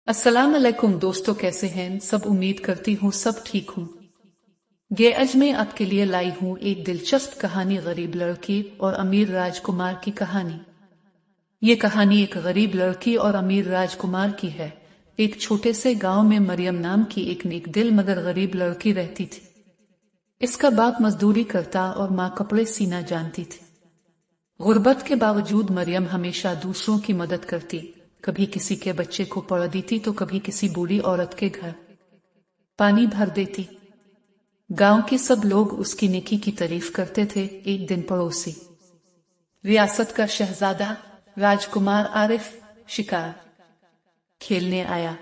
अस्सलाम अलैकुम दोस्तों, कैसे हैं सब। उम्मीद करती हूँ सब ठीक हूँ। ये आज मैं आपके लिए लाई हूँ एक दिलचस्प कहानी, गरीब लड़की और अमीर राजकुमार की कहानी। ये कहानी एक गरीब लड़की और अमीर राजकुमार की है। एक छोटे से गांव में मरियम नाम की एक नेक दिल मगर गरीब लड़की रहती थी। इसका बाप मजदूरी करता और माँ कपड़े सीना जानती थी। गुर्बत के बावजूद मरियम हमेशा दूसरों की मदद करती। कभी किसी के बच्चे को पढ़ा देती तो कभी किसी बूढ़ी औरत के घर पानी भर देती। गांव के सब लोग उसकी नेकी की तारीफ करते थे। एक दिन पड़ोसी रियासत का शहजादा राजकुमार आरिफ शिकार खेलने आया।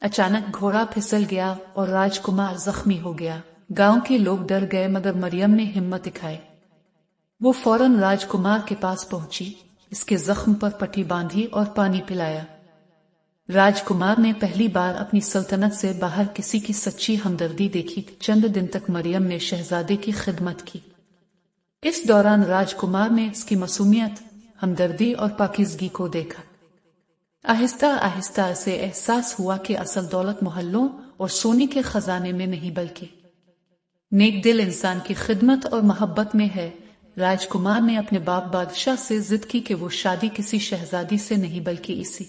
अचानक घोड़ा फिसल गया और राजकुमार जख्मी हो गया। गांव के लोग डर गए मगर मरियम ने हिम्मत दिखाई। वो फौरन राजकुमार के पास पहुंची, इसके जख्म पर पट्टी बांधी और पानी पिलाया। राजकुमार ने पहली बार अपनी सल्तनत से बाहर किसी की सच्ची हमदर्दी देखी। चंद दिन तक मरियम ने शहजादे की खिदमत की। इस दौरान राजकुमार ने इसकी मासूमियत, हमदर्दी और पाकीज़गी को देखा। आहिस्ता आहिस्ता से एहसास हुआ कि असल दौलत मोहल्लों और सोने के खजाने में नहीं बल्कि नेक दिल इंसान की खिदमत और मोहब्बत में है। राजकुमार ने अपने बाप बादशाह से जिद की कि वो शादी किसी शहजादी से नहीं बल्कि इसी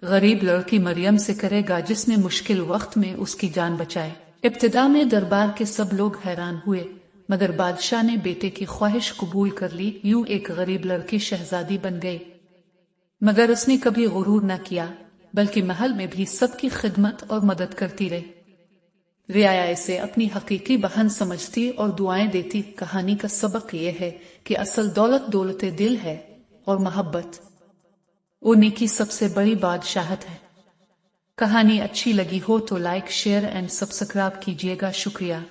गरीब लड़की मरियम से करेगा जिसने मुश्किल वक्त में उसकी जान बचाए। इब्तिदा में दरबार के सब लोग हैरान हुए मगर बादशाह ने बेटे की ख्वाहिश कबूल कर ली। यूं एक गरीब लड़की शहजादी बन गई। मगर उसने कभी गुरूर न किया बल्कि महल में भी सबकी खिदमत और मदद करती रही। रियाया इसे अपनी हकीकी बहन समझती और दुआएं देती। कहानी का सबक यह है कि असल दौलत दिल है और मोहब्बत उन्हीं की सबसे बड़ी बादशाहत है। कहानी अच्छी लगी हो तो लाइक, शेयर एंड सब्सक्राइब कीजिएगा। शुक्रिया।